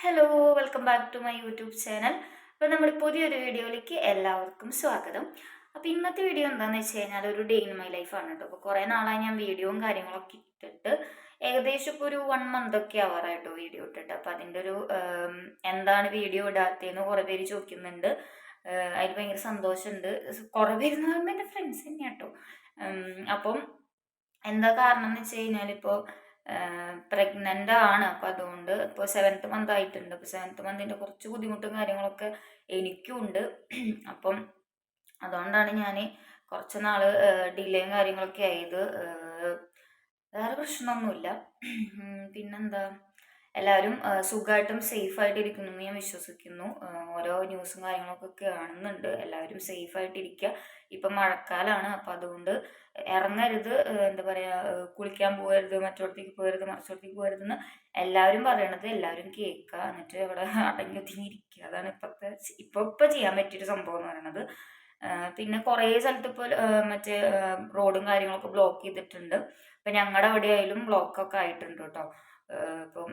Hello welcome back to my YouTube channel. അപ്പോൾ നമ്മുടെ പുതിയൊരു വീഡിയോയിലേക്ക് എല്ലാവർക്കും സ്വാഗതം. അപ്പോൾ ഇന്നത്തെ വീഡിയോ എന്താണെന്ന് വെച്ച് കഴിഞ്ഞാൽ ഒരു ഡേ ഇൻ മൈ ലൈഫാണ് കേട്ടോ. അപ്പോൾ കുറേ നാളായി ഞാൻ വീഡിയോയും കാര്യങ്ങളൊക്കെ ഇട്ടിട്ട് ഏകദേശം ഇപ്പോൾ ഒരു 1 month ഒക്കെ ആവാറായിട്ടോ വീഡിയോ ഇട്ടിട്ട്. അപ്പോൾ അതിൻ്റെ ഒരു എന്താണ് വീഡിയോ ഇടാത്തതെന്ന് കുറേ പേര് ചോദിക്കുന്നുണ്ട്. അതിൽ ഭയങ്കര സന്തോഷമുണ്ട്. കുറേ പേര് എന്ന് പറയുമ്പോൾ എൻ്റെ ഫ്രണ്ട്സ് തന്നെയാണ് കേട്ടോ. അപ്പം എന്താ കാരണം എന്ന് വെച്ച് കഴിഞ്ഞാൽ ഇപ്പോൾ പ്രഗ്നൻ്റ് ആണ്. അപ്പോൾ അതുകൊണ്ട് ഇപ്പോൾ 7th month ആയിട്ടുണ്ട്. അപ്പോൾ 7th monthൻ്റെ കുറച്ച് ബുദ്ധിമുട്ടും കാര്യങ്ങളൊക്കെ എനിക്കും ഉണ്ട്. അപ്പം അതുകൊണ്ടാണ് ഞാൻ കുറച്ച് നാൾ ഡിലേയും കാര്യങ്ങളൊക്കെ ആയത്. വേറെ പ്രശ്നമൊന്നുമില്ല. പിന്നെന്താ, എല്ലാവരും സുഖമായിട്ടും സേഫായിട്ട് ഇരിക്കുന്നു എന്ന് ഞാൻ വിശ്വസിക്കുന്നു. ഓരോ ന്യൂസും കാര്യങ്ങളൊക്കെ കാണുന്നുണ്ട്. എല്ലാവരും സേഫായിട്ടിരിക്കുക. ഇപ്പം മഴക്കാലമാണ്. അപ്പം അതുകൊണ്ട് ഇറങ്ങരുത്, എന്താ പറയുക, കുളിക്കാൻ പോകരുത്, മറ്റോടത്തേക്ക് പോകരുത്, മറിച്ചോടത്തേക്ക് പോകരുതെന്ന് എല്ലാവരും പറയണത് എല്ലാവരും കേൾക്കുക. എന്നിട്ട് അവിടെ അടങ്ങി ഒതുങ്ങിയിരിക്കുക. അതാണ് ഇപ്പോൾ ചെയ്യാൻ പറ്റിയൊരു സംഭവം എന്ന് പറയുന്നത്. പിന്നെ കുറേ സ്ഥലത്ത് ഇപ്പോൾ മറ്റേ റോഡും കാര്യങ്ങളൊക്കെ ബ്ലോക്ക് ചെയ്തിട്ടുണ്ട്. ഇപ്പം ഞങ്ങളുടെ അവിടെ ആയാലും ബ്ലോക്കൊക്കെ ആയിട്ടുണ്ട് കേട്ടോ. ഇപ്പം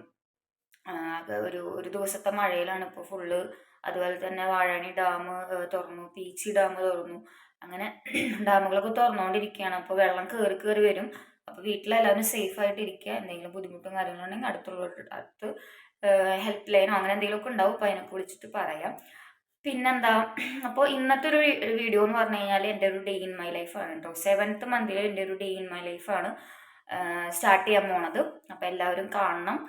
ഒരു ദിവസത്തെ മഴയിലാണ് ഇപ്പോൾ ഫുള്ള്. അതുപോലെ തന്നെ വാഴാനി ഡാം തുറന്നു, പീച്ചി ഡാം തുറന്നു. അങ്ങനെ ഡാമുകളൊക്കെ തുറന്നുകൊണ്ടിരിക്കുകയാണ്. അപ്പോൾ വെള്ളം കയറി വരും. അപ്പോൾ വീട്ടിലെല്ലാവരും സേഫായിട്ട് ഇരിക്കുക. എന്തെങ്കിലും ബുദ്ധിമുട്ടും കാര്യങ്ങളുണ്ടെങ്കിൽ അടുത്ത് ഹെൽപ്പ് ലൈനോ അങ്ങനെ എന്തെങ്കിലുമൊക്കെ ഉണ്ടാവും. അപ്പോൾ അതിനൊക്കെ വിളിച്ചിട്ട് പറയാം. പിന്നെന്താ, അപ്പോൾ ഇന്നത്തെ ഒരു വീഡിയോ എന്ന് പറഞ്ഞു കഴിഞ്ഞാൽ എൻ്റെ ഒരു ഡേ ഇൻ മൈ ലൈഫാണ് കേട്ടോ. 7th month എൻ്റെ ഒരു ഡേ ഇൻ മൈ ലൈഫാണ് സ്റ്റാർട്ട് ചെയ്യാൻ പോണത്. അപ്പോൾ എല്ലാവരും കാണണം,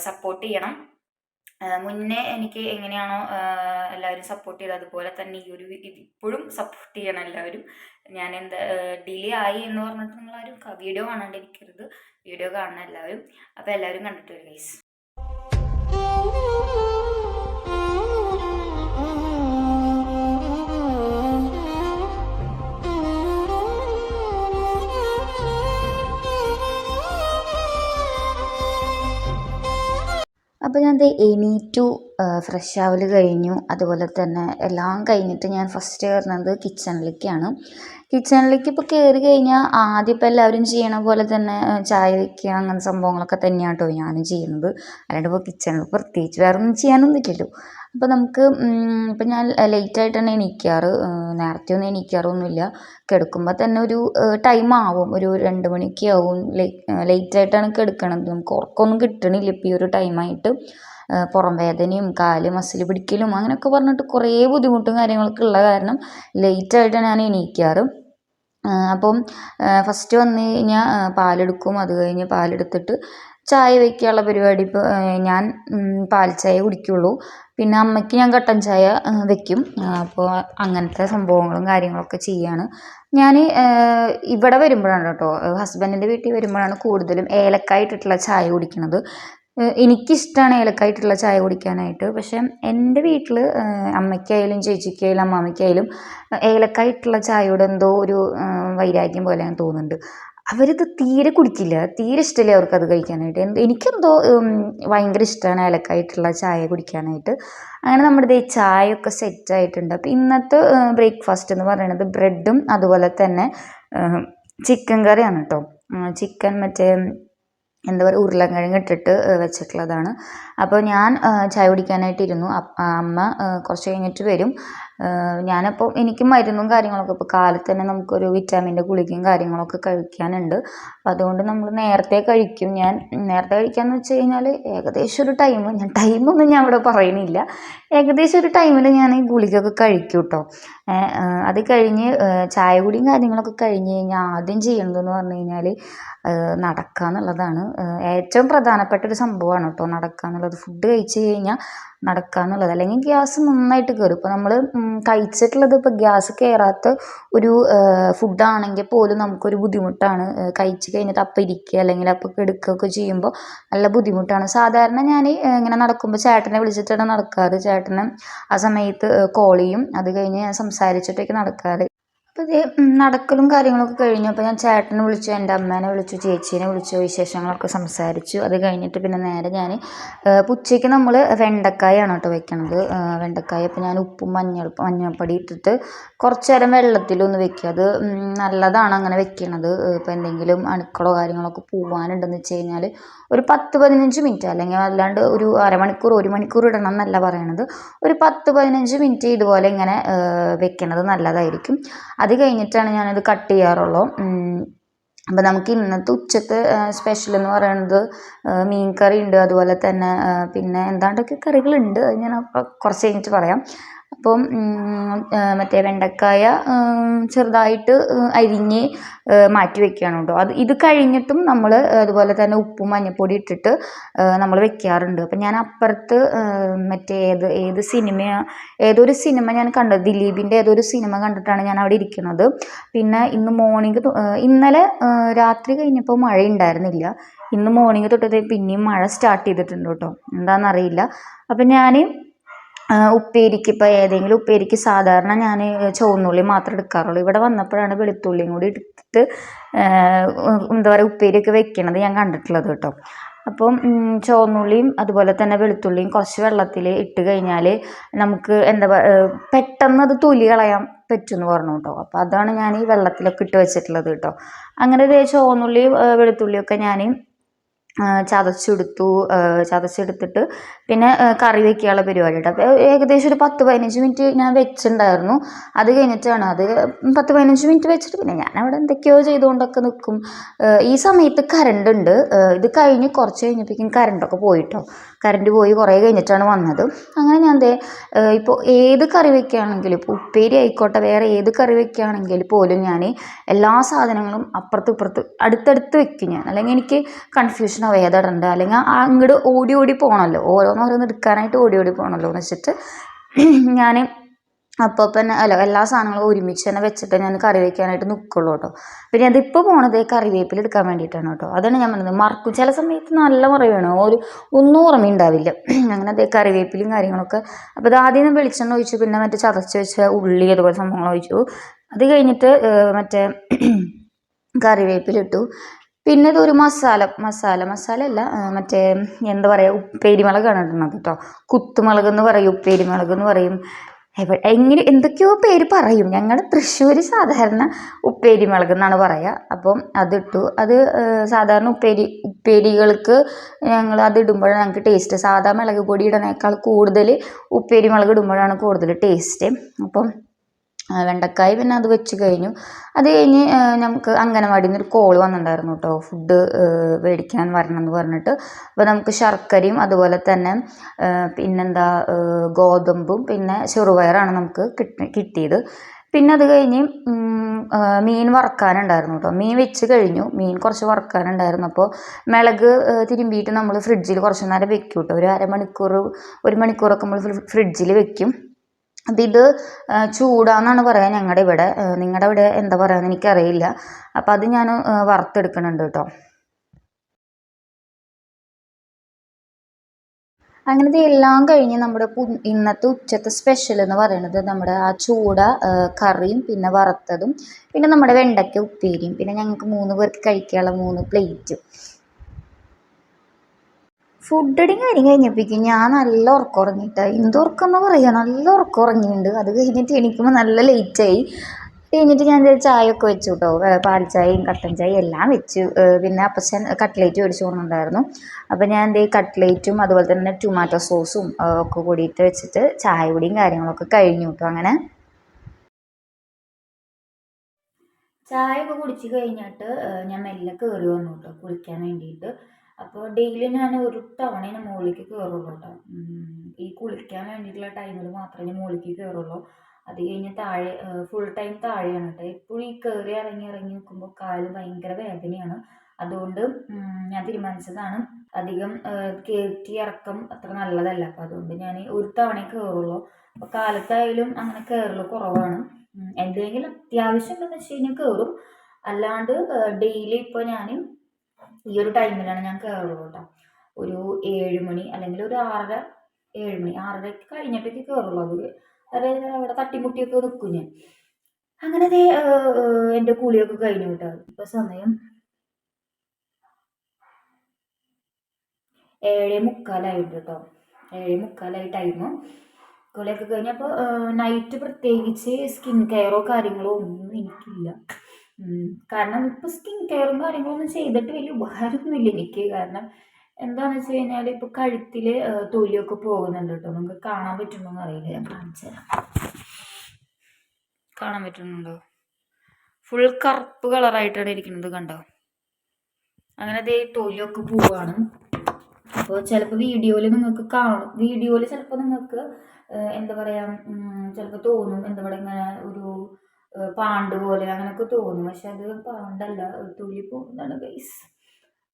സപ്പോർട്ട് ചെയ്യണം. മുന്നേ എനിക്ക് എങ്ങനെയാണോ എല്ലാവരും സപ്പോർട്ട് ചെയ്തത് അതുപോലെ തന്നെ ഈ ഒരു ഇപ്പോഴും സപ്പോർട്ട് ചെയ്യണം എല്ലാവരും. ഞാൻ എന്താ ഡിലേ ആയി എന്ന് പറഞ്ഞിട്ട് നിങ്ങളാരും വീഡിയോ കാണാണ്ടിരിക്കരുത്. വീഡിയോ കാണണം എല്ലാവരും. അപ്പോൾ എല്ലാവരും കണ്ടിട്ട് വരും ഗൈസ്. അപ്പോൾ ഞാൻ എണീറ്റു, ഫ്രഷ് ആവൽ കഴിഞ്ഞു. അതുപോലെ തന്നെ എല്ലാം കഴിഞ്ഞിട്ട് ഞാൻ ഫസ്റ്റ് കയറുന്നത് കിച്ചണിലേക്കാണ്. കിച്ചണിലേക്ക് ഇപ്പോൾ കയറി കഴിഞ്ഞാൽ ആദ്യം ഇപ്പോൾ എല്ലാവരും ചെയ്യണ പോലെ തന്നെ ചായ വയ്ക്കുക, അങ്ങനത്തെ സംഭവങ്ങളൊക്കെ തന്നെയാണ് കേട്ടോ ഞാനും ചെയ്യുന്നത്. അല്ലാണ്ട് ഇപ്പോൾ കിച്ചണിൽ പ്രത്യേകിച്ച് വേറെ ഒന്നും ചെയ്യാനൊന്നുമില്ലല്ലോ. അപ്പോൾ നമുക്ക് ഇപ്പം ഞാൻ ലേറ്റായിട്ടാണ് എണീക്കാറ്. നേരത്തെ ഒന്നും എണീക്കാറൊന്നുമില്ല. കിടക്കുമ്പോൾ തന്നെ ഒരു ടൈം ആവും, ഒരു 2 മണിയൊക്കെ ആവും. ലേറ്റായിട്ടാണ് കിടക്കണത്. നമുക്ക് ഉറക്കമൊന്നും കിട്ടണില്ല ഇപ്പോൾ ഈ ഒരു ടൈമായിട്ട്. പുറം വേദനയും കാല് മസിൽ പിടിക്കലും അങ്ങനെയൊക്കെ പറഞ്ഞിട്ട് കുറേ ബുദ്ധിമുട്ടും കാര്യങ്ങളൊക്കെ ഉള്ള കാരണം ലേറ്റായിട്ടാണ് ഞാൻ എണീക്കാറ്. അപ്പം ഫസ്റ്റ് വന്നു കഴിഞ്ഞാൽ പാലെടുക്കും. അത് കഴിഞ്ഞ് പാലെടുത്തിട്ട് ചായ വയ്ക്കാനുള്ള പരിപാടി. ഇപ്പോൾ ഞാൻ പാൽ ചായ കുടിക്കുള്ളൂ. പിന്നെ അമ്മയ്ക്ക് ഞാൻ കട്ടൻ ചായ വയ്ക്കും. അപ്പോൾ അങ്ങനത്തെ സംഭവങ്ങളും കാര്യങ്ങളൊക്കെ ചെയ്യാണ് ഞാൻ. ഇവിടെ വരുമ്പോഴാണ് കേട്ടോ, ഹസ്ബൻഡിൻ്റെ വീട്ടിൽ വരുമ്പോഴാണ് കൂടുതലും ഏലക്കായ ഇട്ടിട്ടുള്ള ചായ കുടിക്കുന്നത്. എനിക്കിഷ്ടമാണ് ഏലക്കായ ഇട്ടിട്ടുള്ള ചായ കുടിക്കാനായിട്ട്. പക്ഷേ എൻ്റെ വീട്ടിൽ അമ്മയ്ക്കായാലും ചേച്ചിക്കായാലും അമ്മാമ്മയ്ക്കായാലും ഏലക്കായ ഇട്ടുള്ള ചായയോട് എന്തോ ഒരു വൈരാഗ്യം പോലെയാണ് തോന്നുന്നുണ്ട്. അവരിത് തീരെ കുടിക്കില്ല, തീരെ ഇഷ്ടമില്ല അവർക്കത് കഴിക്കാനായിട്ട്. എനിക്കെന്തോ ഭയങ്കര ഇഷ്ടമാണ് ഏലക്കായ ഇട്ടുള്ള ചായ കുടിക്കാനായിട്ട്. അങ്ങനെ നമ്മുടെ ചായയൊക്കെ സെറ്റായിട്ടുണ്ട്. അപ്പോൾ ഇന്നത്തെ ബ്രേക്ക്ഫാസ്റ്റ് എന്ന് പറയുന്നത് ബ്രെഡും അതുപോലെ തന്നെ ചിക്കൻ കറിയാണ് കേട്ടോ. ചിക്കൻ മറ്റേ എന്താ പറയുക, ഉരുളക്കിഴങ്ങ് ഇട്ടിട്ട് വെച്ചിട്ടുള്ളതാണ്. അപ്പോൾ ഞാൻ ചായ കുടിക്കാനായിട്ടിരുന്നു. അമ്മ കുറച്ച് കഴിഞ്ഞിട്ട് വരും. ഞാനപ്പോൾ എനിക്ക് മരുന്നും കാര്യങ്ങളൊക്കെ ഇപ്പോൾ കാലത്ത് തന്നെ നമുക്കൊരു വിറ്റാമിൻ്റെ ഗുളികയും കാര്യങ്ങളൊക്കെ കഴിക്കാനുണ്ട്. അപ്പോൾ അതുകൊണ്ട് നമ്മൾ നേരത്തെ കഴിക്കും. ഞാൻ നേരത്തെ കഴിക്കാമെന്ന് വെച്ച് കഴിഞ്ഞാൽ ഏകദേശം ഒരു ടൈമൊന്നും ഞാൻ ഇവിടെ പറയണില്ല. ഏകദേശം ഒരു ടൈമിൽ ഞാൻ ഈ ഗുളികയൊക്കെ കഴിക്കും കേട്ടോ. അത് കഴിഞ്ഞ് ചായ കുടിയും കാര്യങ്ങളൊക്കെ കഴിഞ്ഞ് കഴിഞ്ഞാൽ ആദ്യം ചെയ്യേണ്ടതെന്ന് പറഞ്ഞു കഴിഞ്ഞാൽ നടക്കുക എന്നുള്ളതാണ്. ഏറ്റവും പ്രധാനപ്പെട്ട ഒരു സംഭവമാണ് കേട്ടോ നടക്കുക എന്നുള്ളത്. ഫുഡ് കഴിച്ച് കഴിഞ്ഞാൽ നടക്കുക എന്നുള്ളത്, അല്ലെങ്കിൽ ഗ്യാസ് നന്നായിട്ട് കയറും. ഇപ്പോൾ നമ്മൾ കഴിച്ചിട്ടുള്ളത് ഇപ്പോൾ ഗ്യാസ് കയറാത്ത ഒരു ഫുഡാണെങ്കിൽ പോലും നമുക്കൊരു ബുദ്ധിമുട്ടാണ്. കഴിച്ച് കഴിഞ്ഞിട്ട് അപ്പം ഇരിക്കുക അല്ലെങ്കിൽ അപ്പം കിടക്കുകയൊക്കെ ചെയ്യുമ്പോൾ നല്ല ബുദ്ധിമുട്ടാണ്. സാധാരണ ഞാൻ ഇങ്ങനെ നടക്കുമ്പോൾ ചേട്ടനെ വിളിച്ചിട്ടാണ് നടക്കാറ്. ചേട്ടനെ ആ സമയത്ത് കോൾ ചെയ്യും. അത് കഴിഞ്ഞ് ഞാൻ സംസാരിച്ചിട്ടൊക്കെ നടക്കാറ്. അപ്പോൾ ദേ നടക്കലും കാര്യങ്ങളൊക്കെ കഴിഞ്ഞു. അപ്പോൾ ഞാൻ ചേട്ടനെ വിളിച്ചു, എൻ്റെ അമ്മേനെ വിളിച്ചു, ചേച്ചീനെ വിളിച്ചു, വിശേഷങ്ങളൊക്കെ സംസാരിച്ചു. അത് കഴിഞ്ഞിട്ട് പിന്നെ നേരെ ഞാൻ ഉച്ചയ്ക്ക് നമ്മൾ വെണ്ടക്കായാണ് കേട്ടോ വെക്കണത്. വെണ്ടക്കായ ഇപ്പോൾ ഞാൻ ഉപ്പും മഞ്ഞൾപ്പൊടി ഇട്ടിട്ട് കുറച്ച് നേരം വെള്ളത്തിലൊന്ന് വെക്കുക. അത് നല്ലതാണ് അങ്ങനെ വെക്കണത്. ഇപ്പോൾ എന്തെങ്കിലും അണുക്കളോ കാര്യങ്ങളൊക്കെ പോകാനുണ്ടെന്ന് വെച്ച് കഴിഞ്ഞാൽ ഒരു 10-15 മിനിറ്റ്, അല്ലെങ്കിൽ അല്ലാണ്ട് ഒരു അരമണിക്കൂർ 1 മണിക്കൂർ ഇടണം എന്നല്ല പറയണത്. ഒരു 10-15 മിനിറ്റ് ഇതുപോലെ ഇങ്ങനെ വെക്കണത് നല്ലതായിരിക്കും. അത് കഴിഞ്ഞിട്ടാണ് ഞാനത് കട്ട് ചെയ്യാറുള്ളൂ. അപ്പോൾ നമുക്ക് ഇന്നത്തെ ഉച്ചത്തെ സ്പെഷ്യൽ എന്ന് പറയുന്നത് മീൻ കറി ഉണ്ട്, അതുപോലെ തന്നെ പിന്നെ എന്താണ്ടൊക്കെ കറികളുണ്ട്, അത് ഞാൻ കുറച്ച് കഴിഞ്ഞിട്ട് പറയാം. അപ്പം മറ്റേ വെണ്ടക്കായ ചെറുതായിട്ട് അരിഞ്ഞ് മാറ്റി വെക്കുകയാണ് കേട്ടോ. ഇത് കഴിഞ്ഞിട്ടും നമ്മൾ അതുപോലെ തന്നെ ഉപ്പും മഞ്ഞൾപ്പൊടി ഇട്ടിട്ട് നമ്മൾ വെക്കാറുണ്ട്. അപ്പം ഞാൻ അപ്പുറത്ത് മറ്റേ ഏതൊരു സിനിമ ഞാൻ കണ്ടത്, ദിലീപിൻ്റെ ഏതൊരു സിനിമ കണ്ടിട്ടാണ് ഞാൻ അവിടെ ഇരിക്കുന്നത്. പിന്നെ ഇന്നലെ രാത്രി കഴിഞ്ഞപ്പോൾ മഴ ഉണ്ടായിരുന്നില്ല. ഇന്ന് മോർണിംഗ് തൊട്ടത് പിന്നെയും മഴ സ്റ്റാർട്ട് ചെയ്തിട്ടുണ്ട് കേട്ടോ, എന്താണെന്നറിയില്ല. അപ്പം ഞാൻ ഉപ്പേരിക്ക് ഇപ്പോൾ ഏതെങ്കിലും ഉപ്പേരിക്ക് സാധാരണ ഞാൻ ചുവന്നുള്ളി മാത്രമേ എടുക്കാറുള്ളൂ. ഇവിടെ വന്നപ്പോഴാണ് വെളുത്തുള്ളിയും കൂടി എടുത്തിട്ട് എന്താ പറയുക ഉപ്പേരിയൊക്കെ വെക്കണത് ഞാൻ കണ്ടിട്ടുള്ളത് കേട്ടോ. അപ്പം ചുവന്നുള്ളിയും അതുപോലെ തന്നെ വെളുത്തുള്ളിയും കുറച്ച് വെള്ളത്തിൽ ഇട്ട് കഴിഞ്ഞാൽ നമുക്ക് പെട്ടെന്ന് അത് തൊലി കളയാൻ പറ്റുമെന്ന് പറഞ്ഞു കേട്ടോ. അപ്പോൾ അതാണ് ഞാൻ ഈ വെള്ളത്തിലൊക്കെ ഇട്ട് വെച്ചിട്ടുള്ളത് കേട്ടോ. അങ്ങനെ ചുവന്നുള്ളി വെളുത്തുള്ളിയൊക്കെ ഞാൻ ചതച്ചെടുത്തിട്ട് പിന്നെ കറി വയ്ക്കാനുള്ള പരിപാടി കേട്ടോ. അപ്പോൾ ഏകദേശം ഒരു 10-15 മിനിറ്റ് ഞാൻ വെച്ചിട്ടുണ്ടായിരുന്നു. അത് കഴിഞ്ഞിട്ടാണ് 10-15 മിനിറ്റ് വെച്ചിട്ട് പിന്നെ ഞാൻ അവിടെ എന്തൊക്കെയോ ചെയ്തുകൊണ്ടൊക്കെ നിൽക്കും. ഈ സമയത്ത് കറണ്ട് ഉണ്ട്. ഇത് കഴിഞ്ഞ് കുറച്ച് കഴിഞ്ഞപ്പോഴേക്കും കറണ്ടൊക്കെ പോയിട്ടോ. കറണ്ട് പോയി കുറേ കഴിഞ്ഞിട്ടാണ് വന്നത്. അങ്ങനെ ഞാൻ ഇപ്പോൾ ഏത് കറി വയ്ക്കുകയാണെങ്കിലും, ഇപ്പോൾ ഉപ്പേരി ആയിക്കോട്ടെ വേറെ ഏത് കറി വയ്ക്കുകയാണെങ്കിൽ പോലും ഞാൻ എല്ലാ സാധനങ്ങളും അപ്പുറത്ത് ഇപ്പുറത്ത് അടുത്തടുത്ത് വെക്കും ഞാൻ. അല്ലെങ്കിൽ എനിക്ക് കൺഫ്യൂഷൻ ഏതിടണ്ട, അല്ലെങ്കിൽ അങ്ങോട്ട് ഓടി പോകണമല്ലോ, ഓരോന്നോരോന്ന് എടുക്കാനായിട്ട് ഓടി പോകണമല്ലോ എന്ന് വെച്ചിട്ട് ഞാൻ അപ്പോൾ തന്നെ എല്ലാ സാധനങ്ങളും ഒരുമിച്ച് തന്നെ വെച്ചിട്ട് ഞാൻ കറി വയ്ക്കാനായിട്ട് നിൽക്കുള്ളൂ കേട്ടോ. പിന്നെ അതിപ്പോൾ പോണത് കറിവേപ്പില എടുക്കാൻ വേണ്ടിയിട്ടാണ് കേട്ടോ. അതാണ് ഞാൻ പറഞ്ഞത്, മറക്കും ചില സമയത്ത് നല്ല മറവിയാണ്, ഒന്നും ഓർമ്മയുണ്ടാവില്ല. അങ്ങനെ അതേ കറിവേപ്പിലയും കാര്യങ്ങളൊക്കെ. അപ്പോൾ അത് ആദ്യം വെളിച്ചെണ്ണ ഒഴിച്ചു, പിന്നെ മറ്റേ ചതച്ച് വെച്ച ഉള്ളി അതുപോലെ സംഭവങ്ങൾ ഒഴിച്ചു. അത് കഴിഞ്ഞിട്ട് മറ്റേ കറിവേപ്പില ഇട്ടു. പിന്നെ ഇതൊരു മസാല അല്ല, മറ്റേ എന്താ പറയുക ഉപ്പേരി മുളകാണ് ഇടുന്നത് കേട്ടോ. കുത്തുമുളക് എന്ന് പറയും, ഉപ്പേരി മുളക് എന്ന് പറയും, എന്തൊക്കെയോ പേര് പറയും. ഞങ്ങൾ തൃശ്ശൂർ സാധാരണ ഉപ്പേരി മുളക് എന്നാണ് പറയുക. അപ്പം അതിട്ടു. അത് സാധാരണ ഉപ്പേരികൾക്ക് ഞങ്ങൾ അത് ഇടുമ്പോഴാണ് ഞങ്ങൾക്ക് ടേസ്റ്റ്. സാധാ മുളക് പൊടി ഇടുന്നതിനേക്കാൾ കൂടുതൽ ഉപ്പേരി മുളക് ഇടുമ്പോഴാണ് കൂടുതൽ ടേസ്റ്റ്. അപ്പം വെണ്ടക്കായ പിന്നെ അത് വെച്ച് കഴിഞ്ഞു. അത് കഴിഞ്ഞ് നമുക്ക് അംഗനവാടിയിൽ നിന്ന് ഒരു കോൾ വന്നിട്ടുണ്ടായിരുന്നു കേട്ടോ, ഫുഡ് മേടിക്കാൻ വരണം എന്ന് പറഞ്ഞിട്ട്. അപ്പോൾ നമുക്ക് ശർക്കരയും അതുപോലെ തന്നെ പിന്നെന്താ ഗോതമ്പും പിന്നെ ചെറുപയറാണ് നമുക്ക് കിട്ടിയത്. പിന്നെ അത് കഴിഞ്ഞ് മീൻ വറുക്കാനുണ്ടായിരുന്നു കേട്ടോ. മീൻ വെച്ച് കഴിഞ്ഞു, മീൻ കുറച്ച് വറുക്കാനുണ്ടായിരുന്നു. അപ്പോൾ മിളക് തിരുമ്പിയിട്ട് നമ്മൾ ഫ്രിഡ്ജിൽ കുറച്ച് നേരം വെക്കും കേട്ടോ. ഒരു അരമണിക്കൂർ 1 മണിക്കൂറൊക്കെ നമ്മൾ ഫ്രിഡ്ജിൽ വെക്കും. അപ്പം ഇത് ചൂടാന്നാണ് പറയുക ഞങ്ങളുടെ ഇവിടെ. നിങ്ങളുടെ ഇവിടെ എന്താ പറയുക എനിക്കറിയില്ല. അപ്പം അത് ഞാൻ വറുത്തെടുക്കണുണ്ട് കേട്ടോ. അങ്ങനത്തെ എല്ലാം കഴിഞ്ഞ് നമ്മുടെ ഇന്നത്തെ ഉച്ചത്തെ സ്പെഷ്യൽ എന്ന് പറയുന്നത് നമ്മുടെ ആ കറിയും പിന്നെ വറുത്തതും പിന്നെ നമ്മുടെ വെണ്ടയ്ക്ക ഉപ്പേരിയും പിന്നെ ഞങ്ങൾക്ക് 3 പേർക്ക് കഴിക്കാനുള്ള 3 പ്ലേറ്റും. ഫുഡടി കഴിഞ്ഞപ്പോഴേക്കും ഞാൻ നല്ല ഉറക്കം ഉറങ്ങിയിട്ടാ. എന്തുറക്കം എന്ന് പറയുക, നല്ല ഉറക്കം ഉറങ്ങിയിട്ടുണ്ട്. അത് കഴിഞ്ഞിട്ട് എണീക്കുമ്പോൾ നല്ല ലേറ്റായി. കഴിഞ്ഞിട്ട് ഞാൻ ചായയൊക്കെ വെച്ചു കേട്ടോ. പാൽ ചായയും കട്ടൻ ചായയും എല്ലാം വെച്ചു. പിന്നെ അപ്പച്ചൻ കട്ട്ലേറ്റ് മേടിച്ചു കൊണ്ടുണ്ടായിരുന്നു. അപ്പോൾ ഞാൻ കട്ട്ലേറ്റും അതുപോലെ തന്നെ ടൊമാറ്റോ സോസും ഒക്കെ കൂടിയിട്ട് വെച്ചിട്ട് ചായ കുടിയും കാര്യങ്ങളൊക്കെ കഴിഞ്ഞു കേട്ടോ. അങ്ങനെ ചായ ഒക്കെ കുടിച്ച് കഴിഞ്ഞിട്ട് ഞാൻ മെല്ലെ കയറി വന്നു കേട്ടോ കുളിക്കാൻ വേണ്ടിയിട്ട്. അപ്പോൾ ഡെയിലി ഞാൻ ഒരു തവണ മുകളിലേക്ക് കയറുള്ളൂ കേട്ടോ. ഈ കുളിക്കാൻ വേണ്ടിയിട്ടുള്ള ടൈമിൽ മാത്രമേ മുകളിലേക്ക് കയറുള്ളൂ. അത് കഴിഞ്ഞ് താഴെ ഫുൾ ടൈം താഴെയാണ് കേട്ടോ. എപ്പോഴും ഈ കയറി ഇറങ്ങി നിൽക്കുമ്പോൾ കാല് ഭയങ്കര വേദനയാണ്. അതുകൊണ്ട് ഞാൻ തീരുമാനിച്ചതാണ് അധികം കയറ്റി ഇറക്കം അത്ര നല്ലതല്ല. അപ്പോൾ അതുകൊണ്ട് ഞാൻ ഒരു തവണ കയറുള്ളൂ. അപ്പോൾ കാലത്തായാലും അങ്ങനെ കയറൽ കുറവാണ്. എന്തെങ്കിലും അത്യാവശ്യം ഉണ്ടെന്ന് വെച്ച് കഴിഞ്ഞാൽ കയറും. അല്ലാണ്ട് ഡെയിലി ഇപ്പോൾ ഞാൻ ഈ ഒരു ടൈമിലാണ് ഞാൻ കയറുള്ളൂ കേട്ടോ. ഒരു 7 മണി അല്ലെങ്കിൽ ഒരു 6:30 7 മണി 6:30 കഴിഞ്ഞിട്ടൊക്കെ കയറുള്ളൂ. അതായത് അവിടെ തട്ടിമുട്ടിയൊക്കെ നിൽക്കും ഞാൻ. അങ്ങനെ ദേ എൻ്റെ കുളിയൊക്കെ കഴിഞ്ഞു കേട്ടോ. ഇപ്പൊ സമയം 7:45 കേട്ടോ. 7:45 ടൈം. കുളിയൊക്കെ കഴിഞ്ഞപ്പോൾ നൈറ്റ് പ്രത്യേകിച്ച് സ്കിൻ കെയറോ കാര്യങ്ങളോ ഒന്നും എനിക്കില്ല. കാരണം ഇപ്പോൾ സ്കിൻ കെയറും കാര്യങ്ങളൊന്നും ചെയ്തിട്ട് വലിയ ഉപകാരമൊന്നുമില്ല എനിക്ക്. കാരണം എന്താണെന്ന് വെച്ച് കഴിഞ്ഞാൽ ഇപ്പോൾ കഴുത്തിൽ തൊലിയൊക്കെ പോകുന്നുണ്ട് കേട്ടോ. നിങ്ങൾക്ക് കാണാൻ പറ്റുന്നുണ്ടോ അറിയില്ല, ഞാൻ കാണിച്ചു തരാം. കാണാൻ പറ്റുന്നുണ്ടോ? ഫുൾ കറുപ്പ് കളറായിട്ടാണ് ഇരിക്കുന്നത്, കണ്ടോ? അങ്ങനെ അതേ തൊലിയൊക്കെ പോവാണ്. അപ്പോൾ ചിലപ്പോൾ വീഡിയോയിൽ നിങ്ങൾക്ക് കാണും, വീഡിയോയിൽ ചിലപ്പോൾ നിങ്ങൾക്ക് എന്താ പറയുക, ചിലപ്പോൾ തോന്നും എന്താ പറയുക, ഇങ്ങനെ ഒരു പാണ്ട് പോലെ അങ്ങനെയൊക്കെ തോന്നും. പക്ഷെ അത് പാണ്ടല്ല, തൊലി പോകുന്നതാണ് ഗൈസ്.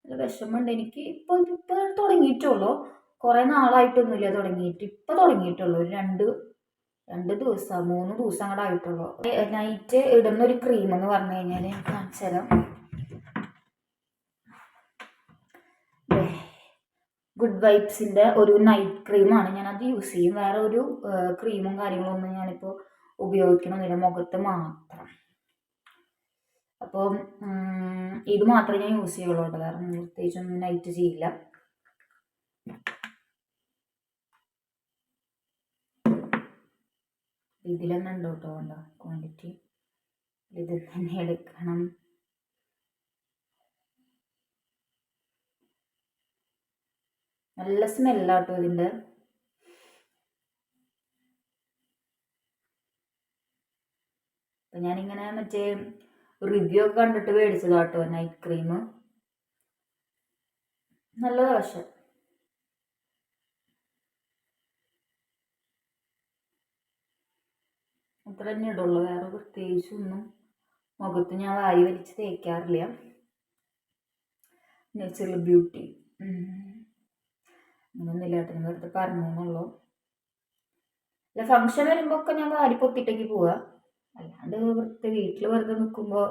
നല്ല വിഷമമുണ്ട് എനിക്ക്. ഇപ്പോൾ തുടങ്ങിയിട്ടുള്ളൂ, കുറേ നാളായിട്ടൊന്നുമില്ല തുടങ്ങിയിട്ട്. ഇപ്പോൾ തുടങ്ങിയിട്ടുള്ളൂ, ഒരു രണ്ട് ദിവസം 3 ദിവസം അങ്ങോട്ട് ആയിട്ടുള്ളൂ. നൈറ്റ് ഇടുന്നൊരു ക്രീം എന്ന് പറഞ്ഞു കഴിഞ്ഞാൽ ഞാൻ കാണിച്ചു തരാം. ഗുഡ് വൈബ്സിൻ്റെ ഒരു നൈറ്റ് ക്രീമാണ്, ഞാനത് യൂസ് ചെയ്യും. വേറെ ഒരു ക്രീമും കാര്യങ്ങളൊന്നും ഞാനിപ്പോൾ ഉപയോഗിക്കണമെന്നില്ല, മുഖത്ത് മാത്രം. അപ്പോൾ ഇത് മാത്രമേ ഞാൻ യൂസ് ചെയ്യുള്ളൂ കേട്ടോ, വേറെ പ്രത്യേകിച്ചൊന്നും നൈറ്റ് ചെയ്യില്ല. ഇതിലെന്നെ ഉണ്ട് കേട്ടോ, ഉണ്ടോ ക്വാണ്ടിറ്റി, ഇത് തന്നെ എടുക്കണം. നല്ല സ്മെല്ലാട്ടോ ഇതിൻ്റെ. അപ്പം ഞാനിങ്ങനെ മറ്റേ റിവ്യൂ ഒക്കെ കണ്ടിട്ട് മേടിച്ചതാട്ടോ നൈറ്റ് ക്രീം. നല്ലതാ. പക്ഷെ അത്ര തന്നെ ഇടുള്ളൂ, വേറെ പ്രത്യേകിച്ചൊന്നും മുഖത്ത് ഞാൻ വാരി വലിച്ച് തേക്കാറില്ല. നാച്ചുറൽ ബ്യൂട്ടി അങ്ങനൊന്നുമില്ല കേട്ടോ, ഞാൻ വെറുതെ പറഞ്ഞെന്നുള്ളൂ. അല്ല, ഫംഗ്ഷൻ വരുമ്പോൾ ഒക്കെ ഞാൻ വാരി പൊത്തിട്ടേക്ക് പോവുക. അല്ലാണ്ട് വീട്ടിൽ വെറുതെ നിൽക്കുമ്പോൾ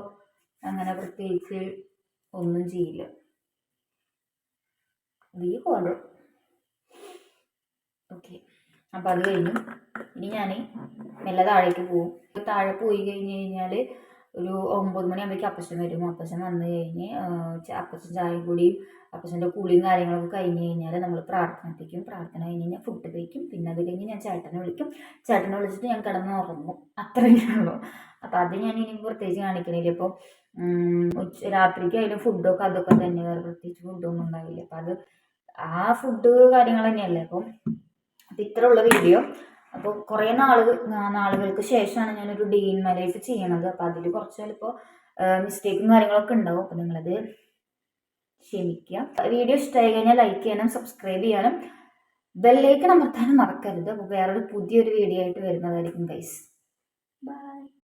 അങ്ങനെ പ്രത്യേകിച്ച് ഒന്നും ചെയ്യില്ല. ഈ കോള് ഓക്കെ. അപ്പം അത് കഴിഞ്ഞു. ഇനി ഞാൻ മെല്ലെ താഴേക്ക് പോകും. താഴെ പോയി കഴിഞ്ഞ് കഴിഞ്ഞാൽ ഒരു 9 മണിയാകുമ്പോഴേക്കും അപ്പച്ചൻ വരും. അപ്പച്ചൻ വന്നു കഴിഞ്ഞ് അപ്പച്ചൻ ചായയും കൂടിയും അപ്പച്ചൻ്റെ കുളിയും കാര്യങ്ങളൊക്കെ കഴിഞ്ഞ് കഴിഞ്ഞാൽ നമ്മൾ പ്രാർത്ഥനയ്ക്കും. പ്രാർത്ഥന കഴിഞ്ഞ് കഴിഞ്ഞാൽ ഫുഡ് കഴിക്കും. പിന്നെ അത് കഴിഞ്ഞ് ഞാൻ ചേട്ടനെ വിളിക്കും. ചേട്ടനെ വിളിച്ചിട്ട് ഞാൻ കിടന്ന് ഉറങ്ങും. അത്രയേ ഉള്ളൂ. അപ്പോൾ അത് ഞാൻ ഇനി പ്രത്യേകിച്ച് കാണിക്കണില്ല. ഇപ്പോൾ രാത്രിക്ക് അതിന് ഫുഡൊക്കെ അതൊക്കെ തന്നെ, വേറെ പ്രത്യേകിച്ച് ഫുഡൊന്നും ഉണ്ടാവില്ല. അപ്പം അത് ആ ഫുഡ് കാര്യങ്ങൾ തന്നെയല്ലേ. അപ്പം ഇത്ര ഉള്ള വീഡിയോ. അപ്പോൾ കുറേ നാളുകൾക്ക് ശേഷമാണ് ഞാനൊരു ഡേ ഇൻ മൈ ലൈഫ് ചെയ്യണത്. അപ്പോൾ അതിൽ കുറച്ച് ചിലപ്പോൾ മിസ്റ്റേക്കും കാര്യങ്ങളൊക്കെ ഉണ്ടാവും. അപ്പോൾ നിങ്ങളത് ക്ഷമിക്കുക. വീഡിയോ ഇഷ്ടമായി കഴിഞ്ഞാൽ ലൈക്ക് ചെയ്യാനും സബ്സ്ക്രൈബ് ചെയ്യാനും ബെല്ലൈക്കൺ അമർത്താനും മറക്കരുത്. അപ്പോൾ വേറൊരു പുതിയൊരു വീഡിയോ ആയിട്ട് വരുന്നതായിരിക്കും ഗൈസ്.